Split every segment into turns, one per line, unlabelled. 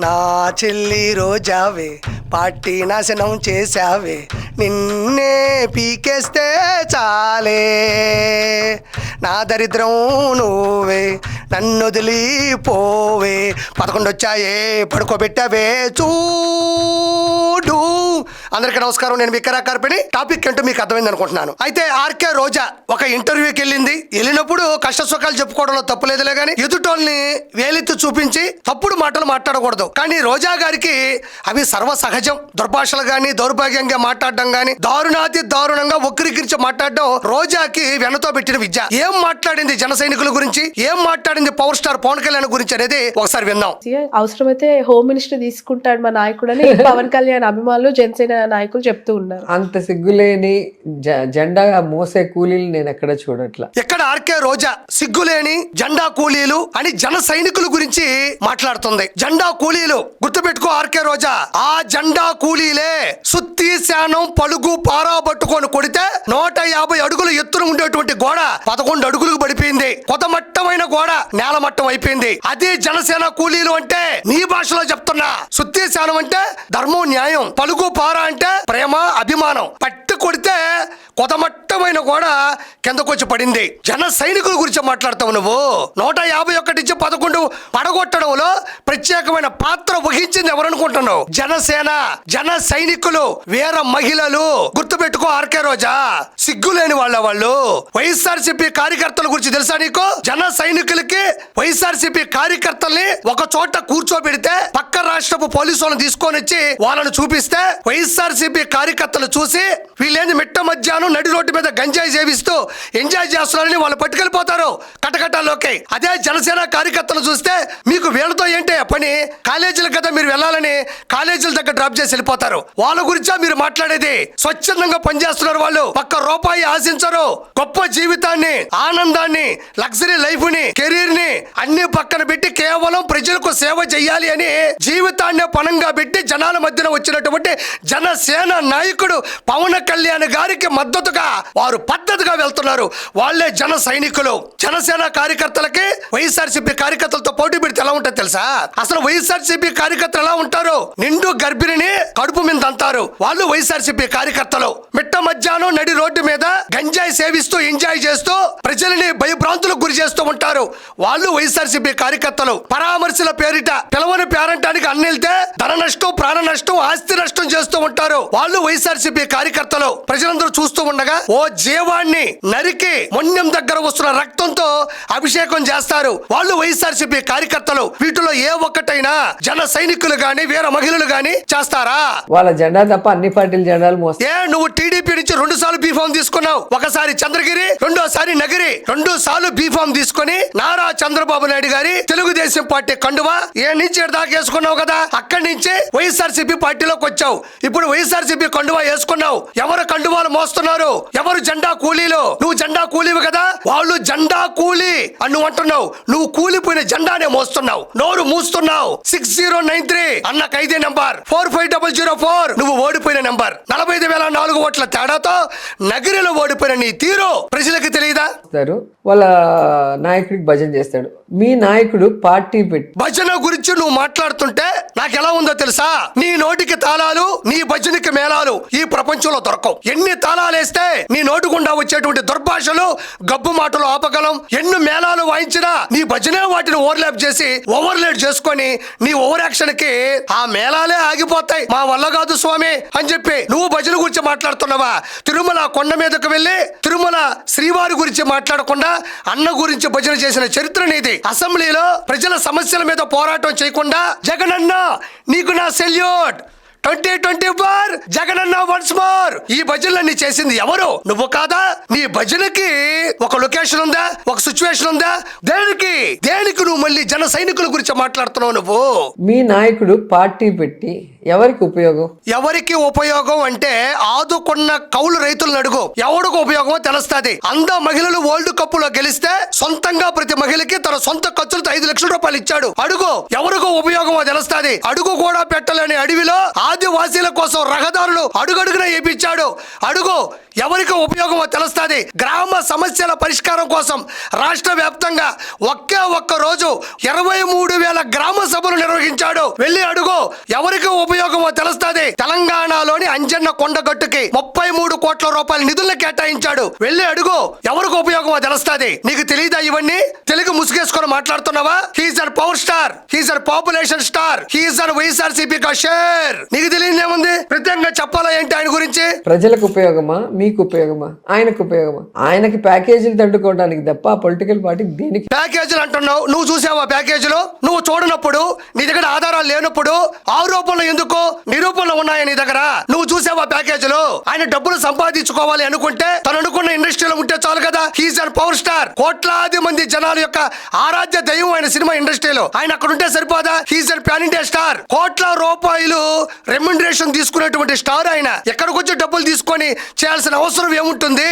నా చెల్లి రోజావే పార్టీ నాశనం చేశావే, నిన్నే పీకేస్తే చాలే. నా దరిద్రం నువ్వే, నన్ను వదిలిపోవే. 11 వచ్చాయే పడుకోబెట్టావే చూడు. అందరికీ నమస్కారం, నేను విక్రా కార్పిని. టాపిక్ ఏంటో మీకు అర్థమైంది అనుకుంటున్నాను. అయితే ఆర్కే రోజా ఒక ఇంటర్వ్యూకి వెళ్ళింది. వెళ్ళినప్పుడు కష్ట సుఖాలు చెప్పుకోవడంలో తప్పులేదులే గానీ ఎదుటోల్ని వేలెత్తి చూపించి తప్పుడు మాటలు మాట్లాడకూడదు. కానీ రోజా గారికి అవి సర్వసహజం. దుర్భాషలు గాని, దౌర్భాగ్యంగా మాట్లాడడం గాని, దారుణాతి దారుణంగా వక్రీకరించి మాట్లాడడం రోజాకి వెనతో పెట్టిన విద్య. ఏం మాట్లాడింది జన సైనికుల గురించి, ఏం మాట్లాడింది పవర్ స్టార్ పవన్ కళ్యాణ్ గురించి అనేది ఒకసారి విందాం.
అవసరమైతే హోమ్ మినిస్టర్ తీసుకుంటాడు మా నాయకుడని పవన్ కళ్యాణ్ అభిమానులు జనసేన నాయకులు చెప్తూ ఉన్నారు.
అంత సిగ్గులేని జెండా మోసే కూలీలు నేను ఎక్కడ చూడట్లా.
ఎక్కడ ఆర్కే రోజా సిగ్గులేని జెండా కూలీలు అని జన సైనికుల గురించి మాట్లాడుతుంది. జెండా కూలీలు గుర్తుపెట్టుకో ఆర్కే రోజా, ఆ జెండా కూలీలే సుత్తి శానం పలుగు పారా పట్టుకొని కొడితే 150 అడుగులు ఎత్తున ఉండేటువంటి గోడ 11 అడుగులకు పడిపోయింది. కొత్తమట్టమైన గోడ నేలమట్టం అయిపోయింది. అదే జనసేన కూలీలు అంటే నీ భాషలో చెప్తున్నా. సుత్తి శానం అంటే ధర్మం న్యాయం, పలుగు పారా అంటే ప్రేమ అభిమానం. పట్టి కొడితే కొత్తమట్టమైన గోడ కిందకొచ్చి పడింది. జన సైనికుల గురించి మాట్లాడతావు నువ్వు. 151 నుంచి 11 పడగొట్టడంలో ప్రత్యేకమైన పాత్ర వహించింది ఎవరనుకుంటున్నావు? జనసేన, జన సైనికులు, వీర మహిళలు. గుర్తుపెట్టుకో ఆర్కే రోజా, సిగ్గులేని వాళ్ళు. వైఎస్ఆర్సీపీ కార్యకర్తల గురించి తెలుసా నీకు? జన సైనికులకి వైఎస్ఆర్సీపీ కార్యకర్తల్ని ఒక చోట కూర్చోబెడితే పక్క రాష్ట్రపు పోలీసులను తీసుకొని వచ్చి వాళ్ళని చూపిస్తే వైఎస్ఆర్సీపీ కార్యకర్తలు చూసి వీళ్ళేంది మిట్ట మధ్యాహ్నం నడి రోడ్డు మీద గంజాయి సేవిస్తూ ఎంజాయ్ చేస్తున్నారని వాళ్ళు పట్టుకెళ్ళిపోతారు కటకటాల్లోకి. అదే జనసేన కార్యకర్తలు చూస్తే మీకు వీళ్ళతో ఏంటి పని, కాలేజీల కదా మీరు వెళ్ళాలని కాలేజీల దగ్గర డ్రాప్ చేసి వెళ్ళిపోతారు. వాళ్ళ గురించా మీరు మాట్లాడేది? స్వచ్ఛందంగా పనిచేస్తున్నారు వాళ్ళు, ఒక్క రూపాయి ఆశించరు. గొప్ప జీవితాన్ని, ఆనందాన్ని, లగ్జరీ లైఫ్ ని, కెరీర్ ని అన్ని పక్కన పెట్టి కేవలం ప్రజలకు సేవ చేయాలి అని జీవితాన్ని పణంగా పెట్టి జనాల మధ్యన వచ్చినటువంటి జనసేన నాయకుడు పవన్ కళ్యాణ్ గారికి మద్దతుగా వారు పద్ధతిగా వెళ్తున్నారు. వాళ్ళే జన సైనికులు. జనసేన కార్యకర్తలకి వైఎస్ఆర్సీపీ కార్యకర్తలతో పోటీ పెడితే ఎలా ఉంటుంది తెలుసా? అసలు వైఎస్ఆర్సీపీ కార్యకర్తలు ఎలా ఉంటారు? నిండు గర్భిణిని కడుపు మీద అంటారు వాళ్ళు వైఎస్ఆర్సీపీ కార్యకర్తలు. మిట్ట మధ్యాహ్నం నడి రోడ్డు మీద గంజాయి సేవిస్తూ ఎంజాయ్ చేస్తూ ప్రజల్ని భయభ్రాంతులకు గురి చేస్తూ ఉంటారు వాళ్ళు వైఎస్ఆర్సీపీ కార్యకర్తలు. పరామర్శల పేరిట పిలవని పేరంటానికి అన్నెళ్తే ధన నష్టం, ప్రాణ నష్టం, ఆస్తి నష్టం చేస్తూ ఉంటారు వాళ్ళు వైఎస్ఆర్సీపీ కార్యకర్తలు. ప్రజలందరూ చూస్తూ ఉండగా ఓ జీవాన్ని నరికి మొండెం దగ్గర వస్తున్న రక్తంతో అభిషేకం చేస్తారు వాళ్ళు వైఎస్ఆర్సీపీ కార్యకర్తలు. వీటిలో ఏ ఒక్కటైనా జన సైనికులు గాని, వీర మహిళలు గాని చేస్తారా?
వాళ్ళ జెండా తప్ప అన్ని పార్టీల జెండాలు మోస్తారు.
నువ్వు టీడీపీ నుంచి 2 సార్లు బీఫామ్ తీసుకున్నావు. ఒకసారి చంద్రగిరి, రెండోసారి నగిరి. 2 సార్లు బీఫామ్ తీసుకుని నారా చంద్రబాబు నాయుడు గారి తెలుగుదేశం పార్టీ కండువా నుంచి దాకా వేసుకున్నావు కదా. అక్కడి నుంచి వైఎస్ఆర్సీపీ పార్టీలోకి వచ్చావు. ఇప్పుడు వైఎస్ఆర్సీపీ కండువా వేసుకున్నావు. ఎవరు కండువాలు మోస్తున్నారు? ఎవరు జెండా కూలీలు? నువ్వు జెండా కూలీవి కదా, వాళ్ళు జెండా కూలీ అని నువ్వు అంటున్నావు. నువ్వు కూలిపోయిన జెండానే మోస్తున్నావు, నోరు మూస్తున్నావు. 6093 అన్న ఖైదీ నెంబర్, 45004 నువ్వు ఓడిపోయిన నెంబర్. 45,004 ఓట్ల తేడాతో నగిరిలో ఓడిపోయిన నీ తీరు ప్రజలకు తెలియదా?
వాళ్ళ నాయకుడికి భజన చేస్తాడు. మీ నాయకుడు పార్టీ పెట్టి
భజన గురించి నువ్వు మాట్లాడుతుంటే నాకు ఎలా ఉందో తెలుసా? నీ నోటికి తాళాలు, నీ భజనకి మేళాలు ఈ ప్రపంచంలో దొరకవు. ఎన్ని తాళాలు వేస్తే నీ నోటి గుండా వచ్చేటువంటి దుర్భాషలు, గబ్బు మాటలు ఆపగలం. ఎన్ని మేళాలు వాయించినా నీ భజనే వాటిని ఓవర్లాప్ చేసి ఓవర్లేట్ చేసుకొని నీ ఓవర్ యాక్షన్ కి ఆ మేళాలే ఆగిపోతాయి. మా వల్ల కాదు స్వామి అని చెప్పి నువ్వు భజన గురించి మాట్లాడుతున్నావా? తిరుమల కొండ మీదకు వెళ్ళి తిరుమల శ్రీవారి గురించి మాట్లాడకుండా అన్న గురించి భజన చేసిన చరిత్ర నీది. అసెంబ్లీలో ప్రజల సమస్యల మీద పోరాటం చేయకుండా జగనన్న నీకు నా సెల్యూట్, 2024 జగనన్న వన్స్ మోర్ ఈ భజనలన్నీ చేసింది ఎవరు? నువ్వు కాదా? నీ భజనకి ఒక లొకేషన్ ఉందా, ఒక సిచ్యువేషన్ ఉందా? దేనికి నువ్వు మళ్ళీ జన సైనికుల గురించి మాట్లాడుతున్నావు? నువ్వు
మీ నాయకుడు పార్టీ పెట్టి ఎవరికి ఉపయోగం?
ఎవరికి ఉపయోగం అంటే ఆదుకున్న కౌలు రైతులను అడుగు, ఎవరికి ఉపయోగమో తెలుస్తుంది. మహిళలు వరల్డ్ కప్ లో గెలిస్తే సొంతంగా ప్రతి మహిళకి తన సొంత ఖర్చులతో 5 లక్షల రూపాయలు ఇచ్చాడు. అడుగు ఎవరికో ఉపయోగమో తెలుస్తుంది. అడుగు కూడా పెట్టలేని అడవిలో ఆదివాసీల కోసం రహదారులు అడుగడుగున వేయించాడు. అడుగు ఎవరికి ఉపయోగమో తెలుస్తుంది. గ్రామ సమస్యల పరిష్కారం కోసం రాష్ట్ర వ్యాప్తంగా ఒక్క రోజు 23,000 గ్రామ సభలు నిర్వహించాడు. వెళ్ళి అడుగు ఎవరికి ఉపయోగమో తెలుస్తుంది. తెలంగాణలోని అంజన్న కొండగట్టుకి 33 కోట్ల రూపాయల నిధులను కేటాయించాడు. వెళ్ళి అడుగు ఎవరికి ఉపయోగమో తెలుస్తుంది. నీకు తెలియదా ఇవన్నీ? తెలుగు ముసుగేసుకొని మాట్లాడుతున్నావా? He's an power star, he's an population star, he's an YSRCP కా షేర్. నీకు తెలియదేముంది? ప్రత్యేకంగా చెప్పాలా ఏంటి ఆయన గురించి?
ప్రజలకు ఉపయోగమా, మీకు ఉపయోగమా, ఆయనకు ఉపయోగమా? ఆయనకి ప్యాకేజీలు తట్టుకోవడానికి తప్ప పొలిటికల్ పార్టీ దేనికి?
ప్యాకేజీలు అంటున్నావు, నువ్వు చూసావా ప్యాకేజీలు? నువ్వు చూడనప్పుడు, నీ దగ్గర ఆధారాలు లేనప్పుడు ఆరోపణలు ఎందుకు? నిరూపణలు ఉన్నాయా నీ దగ్గర? నువ్వు చూసావా ప్యాకేజీలు? ఆయన డబ్బులు సంపాదించుకోవాలి అనుకుంటే తను అనుకున్న ఇండస్ట్రీలో ఉంటే చాలు కదా. హీస్ అన్ పవర్ స్టార్, కోట్లాది మంది జనాల యొక్క ఆరాధ్య దైవం ఆయన సినిమా ఇండస్ట్రీలో. ఆయన అక్కడ ఉంటే సరిపోదా? He's an pan India star, కోట్ల రూపాయలు రెమ్యునరేషన్ తీసుకునేటువంటి స్టార్. ఆయన ఎక్కడికి వచ్చి డబ్బులు తీసుకొని చేయాల్సిన అవసరం ఏముంటుంది?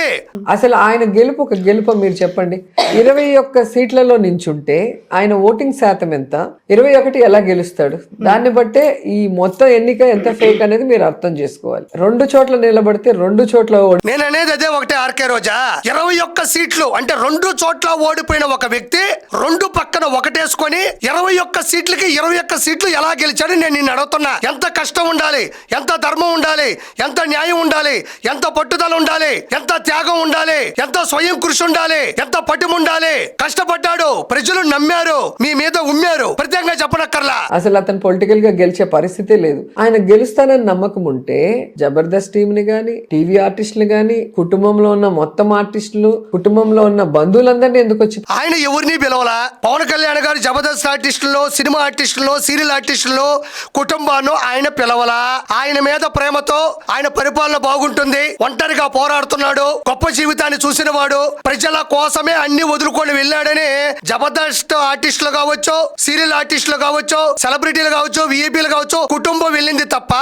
అసలు ఆయన గెలుపు ఒక గెలుపు మీరు చెప్పండి. 21 సీట్లలో నించుంటే ఆయన ఓటింగ్ శాతం ఎంత? 21 ఎలా గెలుస్తాడు? దాన్ని బట్టే ఈ మొత్తం ఎన్నిక ఎంత ఫేక్ అనేది మీరు అర్థం చేసుకోవాలి. 2 చోట్ల నిలబడితే 2 చోట్ల
నేను అనేది అదే ఒకటే ఆర్కే రోజా. 21 సీట్లు అంటే 2 చోట్ల ఓడిపోయిన ఒక వ్యక్తి 2 పక్కన ఒకటేసుకొని 21 సీట్లకి 21 సీట్లు ఎలా గెలిచాడు నేను నిన్ను అడుగుతున్నా. ఎంత కష్టం ఉండాలి, ఎంత ధర్మం ఉండాలి, ఎంత న్యాయం ఉండాలి, ఎంత పట్టుదల ఉండాలి, ఎంత త్యాగం ఉండాలి, ఎంత స్వయం కృషి ఉండాలి, ఎంత పట్టుము ఉండాలి. కష్టపడ్డాడు, ప్రజలు నమ్మారు, మీ మీద ఉమ్మారు. ప్రత్యేకంగా చెప్పనక్కర్లా.
అసలు అతను పొలిటికల్ గా గెలిచే పరిస్థితే లేదు. ఆయన గెలుస్తానని నమ్మకం ఉంటే జబర్దస్త్ టీమ్ ని గాని, టీవీ ఆర్టిస్టులు గాని, కుటుంబంలో ఉన్న మొత్తం ఆర్టిస్టులు, కుటుంబంలో ఉన్న బంధువులందరినీ ఎందుకు వచ్చి
ఆయన ఎవరిని పిలవలా. పవన్ కళ్యాణ్ గారు జబర్దస్త్ ఆర్టిస్టులు, సినిమా ఆర్టిస్టులు, సీరియల్ ఆర్టిస్టులు కుటుంబాన్ని ఆయన పిలవలా. ఆయన మీద ప్రేమతో ఆయన పరిపాలన బాగుంటుంది, ఒంటరిగా పోరాడుతున్నాడు, గొప్ప జీవితాన్ని చూసిన వాడు, ప్రజల కోసమే అన్ని వదులుకొని వెళ్ళాడని జబర్దస్త్ ఆర్టిస్టులు కావచ్చు, సీరియల్ ఆర్టిస్టులు కావచ్చు, సెలబ్రిటీలు కావచ్చు, విఐపీలు కావచ్చు కుటుంబం వెళ్ళింది తప్ప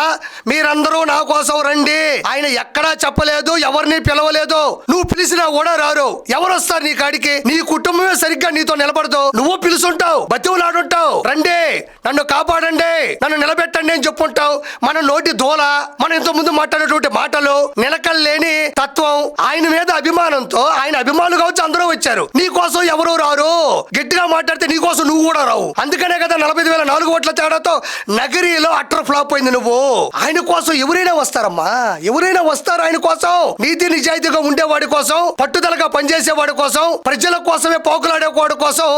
మీరందరూ నా కోసం రండి ఆయన ఎక్కడా చెప్పలేదు, ఎవరిని పిలవలేదు. నువ్వు పిలిచినా కూడా రారు. ఎవరు వస్తారు నీ కాడికి? నీ కుటుంబమే సరిగ్గా నీతో నిలబడదు. నువ్వు పిలుచుంటావు, బతివులాడుంటావు, రండి నన్ను కాపాడండి, నన్ను నిలబెట్టండి అని చెప్పుంటావు. మన నోటి దోల, మనం ఇంత ముందు మాట్లాడేటువంటి మాటలు, నిలకల్లేని తత్వం, ఆయన మీద అభిమానంతో ఆయన అభిమానులు కావచ్చు అందరూ వచ్చారు. నీ కోసం ఎవరు రారు. గట్టిగా మాట్లాడితే నీ కోసం నువ్వు కూడా రావు. అందుకనే కదా 45,004 ఓట్ల తేడాతో నగరిలో అట్టర్ ఫ్లాప్ అయింది. నువ్వు ఆయన కోసం ఎవరైనా వస్తారమ్మా, ఎవరైనా వస్తారు. ఆయన కోసం నీతి నిజాయితీగా ఉండేవాడి కోసం, పట్టుదలగా పనిచేసేవాడి కోసం, ప్రజల కోసమే పోకులాడేవాడి కోసం,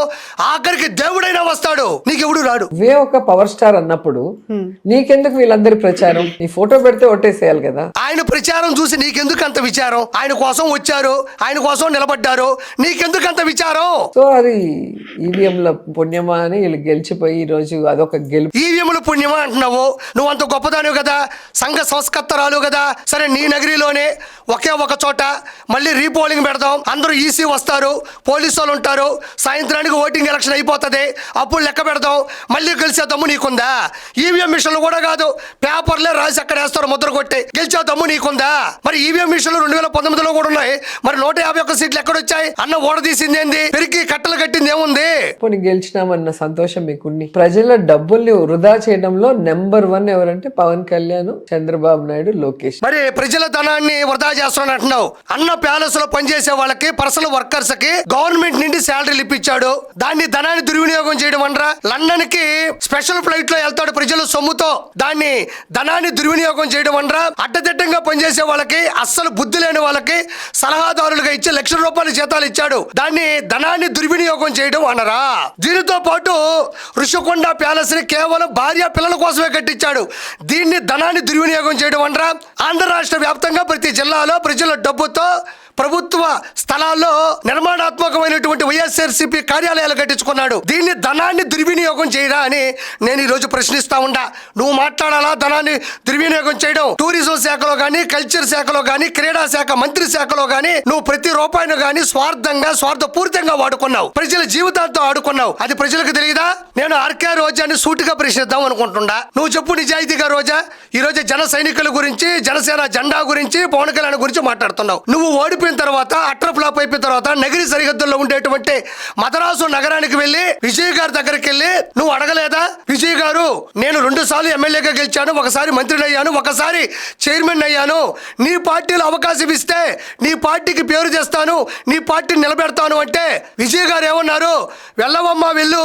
ఆఖరికి దేవుడైనా వస్తాడు. నీకెవడు రాడు.
వే ఒక పవర్ స్టార్ అన్నప్పుడు నీకెందుకు వీళ్ళందరి ప్రచారం? నీ ఫోటో పెడితే ఒట్టేసేయాలి కదా.
ఆయన ప్రచారం చూసి నీకెందుకు అంత విచారం? ఆయన కోసం వచ్చారు, ఆయన కోసం నిలబడ్డారు, నీకెందుకు అంత విచారం?
సో అది ఈవీఎంల పుణ్యమా అని వీళ్ళు గెలిచిపోయి ఈ రోజు అదొక గెలుపు.
ఈవీఎంల పుణ్యమా అంటున్నావు? నువ్వు అంత గొప్పదానివి కదా, సంఘ సంస్కర్తరాలు కదా. సరే, నీ నగరిలోనే ఒకే ఒక చోట మళ్ళీ రీపోలింగ్ పెడదాం, అందరూ ఈసీ వస్తారు, పోలీసు వాళ్ళు ఉంటారు, సాయంత్రానికి ఓటింగ్ ఎలక్షన్ అయిపోతుంది, అప్పుడు లెక్క పెడదాం, మళ్ళీ గెలిచే దమ్ము నీకుందా? ఈవీఎం మిషన్లు కూడా కాదు, పేపర్లే రాసి అక్కడ వేస్తారు ముద్ర కొట్టి, గెలిచే దమ్ము నీకుందా? మరి ఈవీఎం మిషన్లు 2019లో కూడా ఉన్నాయి. మరి 151 సీట్లు ఎక్కడొచ్చాయి? అన్న ఓడదీసింది ఏంది? పెరిగి కట్టలు కట్టింది ఏముంది?
పోనీ గెలిచినామన్న సంతోషం మీకుంది. ప్రజల డబ్బుల్ని వృధా చేయడంలో నెంబర్ 1 ఎవరంటే పవన్ కళ్యాణ్, చంద్రబాబు నాయుడు, లోకేష్.
మరి ప్రజల ధనాన్ని వృధా చేస్తున్నాను అంటున్నావు. అన్న ప్యాలెస్ లో పనిచేసే వాళ్ళకి, పర్సనల్ వర్కర్స్ కి గవర్నమెంట్ నుండి శాలరీలు ఇప్పించాడు. దాన్ని ధనాన్ని దుర్వినియోగం చేయడం అనరా? లండన్ కి స్పెషల్ ఫ్లైట్ లో వెళ్తాడు ప్రజల సొమ్ముతో, దాన్ని ధనాన్ని దుర్వినియోగం చేయడం అనరా? అడ్డదిడ్డంగా పనిచేసే వాళ్ళకి, అస్సలు బుద్ధి లేని వాళ్ళకి సలహాదారులుగా ఇచ్చి లక్షల రూపాయల జీతాలు ఇచ్చాడు. దాన్ని ధనాన్ని దుర్వినియోగం చేయడం అనరా? దీనితో పాటు ఋషికొండ ప్యాలెస్ ని కేవలం భార్య పిల్లల కోసమే కట్టించాడు. దీన్ని ధనాన్ని దుర్వినియోగం చేయడం అనరా? ఆంధ్ర రాష్ట్ర వ్యాప్తంగా ప్రతి జిల్లాలో ప్రజల డబ్బుతో ప్రభుత్వ స్థలాల్లో నిర్మాణాత్మకమైనటువంటి వైఎస్ఆర్సీపీ కార్యాలయాలు కట్టించుకున్నాడు. దీన్ని ధనాన్ని దుర్వినియోగం చేయరా అని నేను ఈ రోజు ప్రశ్నిస్తా ఉండా. నువ్వు మాట్లాడాలా ధనాన్ని దుర్వినియోగం చేయడం? టూరిజం శాఖలో గానీ, కల్చర్ శాఖలో గానీ, క్రీడా శాఖ మంత్రి శాఖలో గానీ నువ్వు ప్రతి రూపాయిని గానీ స్వార్థపూరితంగా వాడుకున్నావు. ప్రజల జీవితాలతో ఆడుకున్నావు. అది ప్రజలకు తెలియదా? నేను ఆర్కే రోజాని సూటిగా ప్రశ్నిద్దాం అనుకుంటున్నా. నువ్వు చెప్పు నిజాయితీగా రోజా. ఈ రోజు జన సైనికుల గురించి, జనసేన జెండా గురించి, పవన్ కళ్యాణ్ గురించి మాట్లాడుతున్నావు. నువ్వు ఓడిపోయిన తర్వాత, అట్టర్ ఫ్లాప్ అయిపోయిన తర్వాత నగిరి సరిహద్దుల్లో ఉండేటువంటి మద్రాసు నగరానికి వెళ్ళి విజయ్ గారి దగ్గరికి వెళ్ళి నువ్వు అడగలేదా? విజయ్ గారు, నేను 2 సార్లు ఎమ్మెల్యేగా గెలిచాను, ఒకసారి మంత్రిని అయ్యాను, ఒకసారి చైర్మన్ అయ్యాను. నీ పార్టీలో అవకాశం ఇస్తే నీ పార్టీకి పేరు తెస్తాను, నీ పార్టీని నిలబెడతాను అంటే విజయ్ గారు ఏమన్నారు? వెళ్ళవమ్మా వెళ్ళు,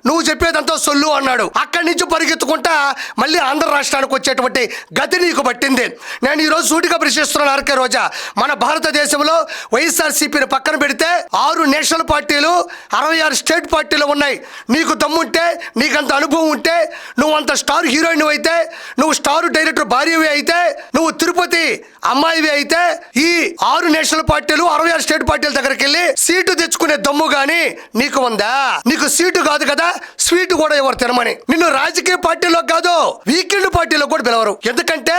నువ్వు చెప్పేదంతా సొల్లు అన్నాడు. అక్కడి నుంచి పరిగెత్తుకుంటా మళ్ళీ ఆంధ్ర రాష్ట్రానికి వచ్చేటువంటి గతి నీకు పట్టింది. నేను ఈరోజు సూటిగా ప్రశ్నిస్తున్నాను ఆర్కే రోజా. మన భారతదేశంలో వైఎస్ఆర్సీపీని పక్కన పెడితే 6 నేషనల్ పార్టీలు, 66 స్టేట్ పార్టీలు ఉన్నాయి. నీకు దమ్ముంటే, నీకంత అనుభవం ఉంటే, నువ్వు అంత స్టార్ హీరోయిన్ అయితే, నువ్వు స్టార్ డైరెక్టర్ భార్యవి అయితే, నువ్వు తిరుపతి అమ్మాయివి అయితే, ఈ 6 నేషనల్ పార్టీలు, 66 స్టేట్ పార్టీల దగ్గరికి వెళ్ళి సీటు తెచ్చుకునే దమ్ము గాని నీకు ఉందా? నీకు సీటు కాదు కదా, స్వీట్ కూడా ఎవరు తినమని. నిన్ను రాజకీయ పార్టీలో కాదు, వీకెండ్ పార్టీలో కూడా పిలవరు. ఎందుకంటే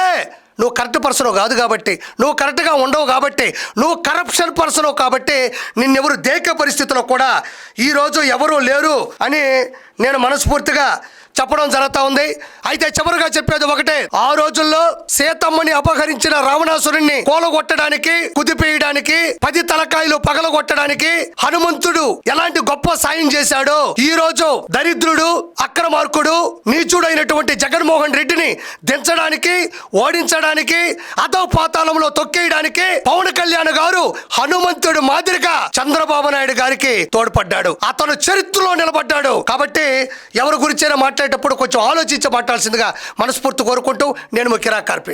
నువ్వు కరెక్ట్ పర్సన్ కాదు కాబట్టి, నువ్వు కరెక్ట్గా ఉండవు కాబట్టి, నువ్వు కరప్షన్ పర్సన్ కాబట్టి నిన్నెవరు దేకే పరిస్థితిలో కూడా ఈరోజు ఎవరూ లేరు అని నేను మనస్ఫూర్తిగా చెప్పడం జరుగుతూ ఉంది. అయితే చివరిగా చెప్పేది ఒకటే, ఆ రోజుల్లో సీతమ్మని అపహరించిన రావణాసురుణ్ణి కూలగొట్టడానికి, కుదిపేయడానికి, 10 తలకాయలు పగలగొట్టడానికి హనుమంతుడు ఎలాంటి గొప్ప సాయం చేశాడో, ఈ రోజు దరిద్రుడు, అక్రమార్కుడు, నీచుడైనటువంటి జగన్మోహన్ రెడ్డిని దించడానికి, ఓడించడానికి, అదో పాతాళంలో తొక్కేయడానికి పవన్ కళ్యాణ్ గారు హనుమంతుడు మాదిరిగా చంద్రబాబు నాయుడు గారికి తోడ్పడ్డాడు. అతను చరిత్రలో నిలబడ్డాడు. కాబట్టి ఎవరి గురించైనా మాట్లాడేటప్పుడు కొంచెం ఆలోచించి మాట్లాడాల్సిందిగా మనస్ఫూర్తి కోరుకుంటూ నేను కిరా కార్పిని.